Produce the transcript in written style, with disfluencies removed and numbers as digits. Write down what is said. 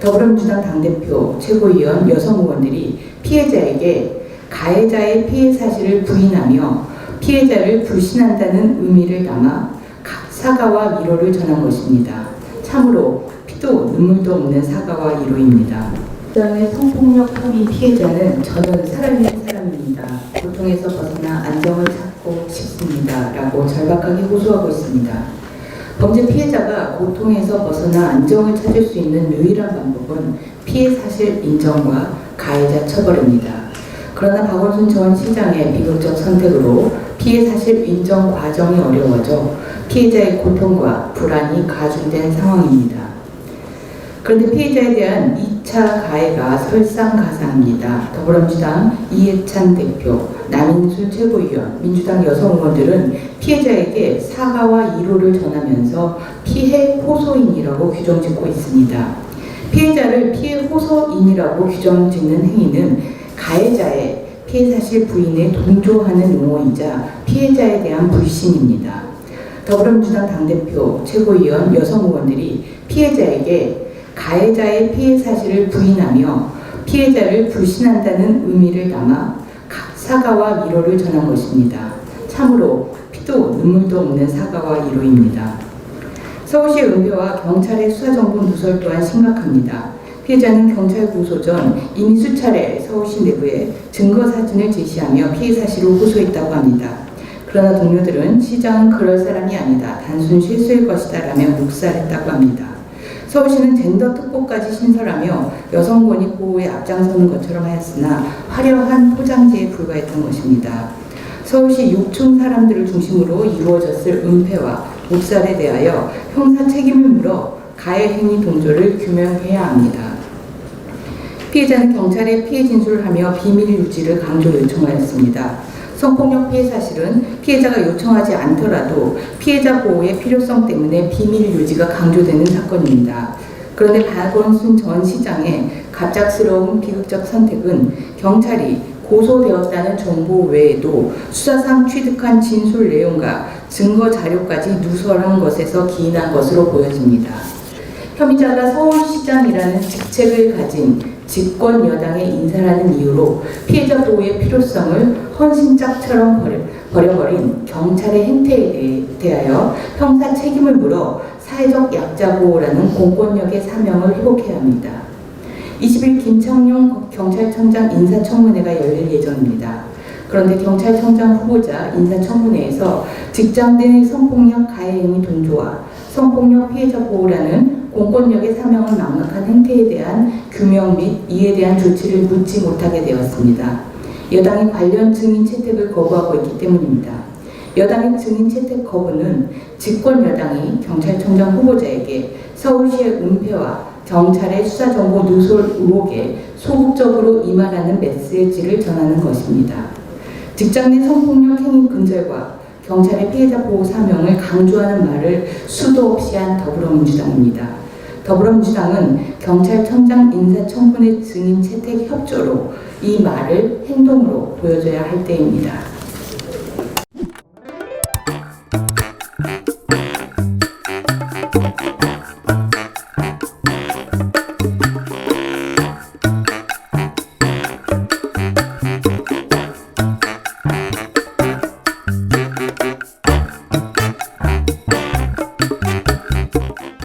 더불어민주당 당대표, 최고위원, 여성 의원들이 피해자에게 가해자의 피해 사실을 부인하며 피해자를 불신한다는 의미를 담아 사과와 위로를 전한 것입니다. 참으로 피도 눈물도 없는 사과와 위로입니다. 당의 성폭력 혐의 피해자는 저는 살아있는 사람입니다. 고통에서 벗어나 안정을 찾고 싶습니다. 라고 절박하게 호소하고 있습니다. 범죄 피해자가 고통에서 벗어나 안정을 찾을 수 있는 유일한 방법은 피해 사실 인정과 가해자 처벌입니다. 그러나 박원순 전 시장의 비극적 선택으로 피해 사실 인정 과정이 어려워져 피해자의 고통과 불안이 가중된 상황입니다. 그런데 피해자에 대한 2차 가해가 설상가상입니다. 더불어민주당 이해찬 대표, 남인순 최고위원, 민주당 여성 의원들은 피해자에게 사과와 위로를 전하면서 피해 호소인이라고 규정짓고 있습니다. 피해자를 피해 호소인이라고 규정짓는 행위는 가해자의 피해 사실 부인에 동조하는 용어이자 피해자에 대한 불신입니다. 더불어민주당 당대표, 최고위원, 여성 의원들이 피해자에게 가해자의 피해 사실을 부인하며 피해자를 불신한다는 의미를 담아 사과와 위로를 전한 것입니다. 참으로 피도 눈물도 없는 사과와 위로입니다. 서울시의 은폐와 경찰의 수사정보 누설 또한 심각합니다. 피해자는 경찰 고소 전 이미 수차례 서울시 내부에 증거 사진을 제시하며 피해 사실을 호소했다고 합니다. 그러나 동료들은 시장은 그럴 사람이 아니다. 단순 실수일 것이다 라며 묵살했다고 합니다. 서울시는 젠더 특보까지 신설하며 여성 권익 보호에 앞장서는 것처럼 하였으나 화려한 포장지에 불과했던 것입니다. 서울시 6층 사람들을 중심으로 이루어졌을 은폐와 묵살에 대하여 형사 책임을 물어 가해 행위 동조를 규명해야 합니다. 피해자는 경찰에 피해 진술을 하며 비밀 유지를 강조 요청하였습니다. 성폭력 피해 사실은 피해자가 요청하지 않더라도 피해자 보호의 필요성 때문에 비밀 유지가 강조되는 사건입니다. 그런데 박원순 전 시장의 갑작스러운 비극적 선택은 경찰이 고소되었다는 정보 외에도 수사상 취득한 진술 내용과 증거 자료까지 누설한 것에서 기인한 것으로 보여집니다. 혐의자가 서울시장이라는 직책을 가진 집권 여당의 인사라는 이유로 피해자 보호의 필요성을 헌신짝처럼 버려버린 경찰의 행태에 대하여 형사 책임을 물어 사회적 약자 보호라는 공권력의 사명을 회복해야 합니다. 20일 김창룡 경찰청장 인사청문회가 열릴 예정입니다. 그런데 경찰청장 후보자 인사청문회에서 직장 내 성폭력 가해 행위 동조와 성폭력 피해자 보호라는 공권력의 사명을 망각한 행태에 대한 규명 및 이에 대한 조치를 묻지 못하게 되었습니다. 여당이 관련 증인 채택을 거부하고 있기 때문입니다. 여당의 증인 채택 거부는 집권 여당이 경찰청장 후보자에게 서울시의 은폐와 경찰의 수사정보 누설 의혹에 소극적으로 임하라는 메시지를 전하는 것입니다. 직장 내 성폭력 행위 근절과 경찰의 피해자 보호 사명을 강조하는 말을 수도 없이 한 더불어민주당입니다. 더불어민주당은 경찰청장 인사청문회 증인 채택 협조로 이 말을 행동으로 보여줘야 할 때입니다.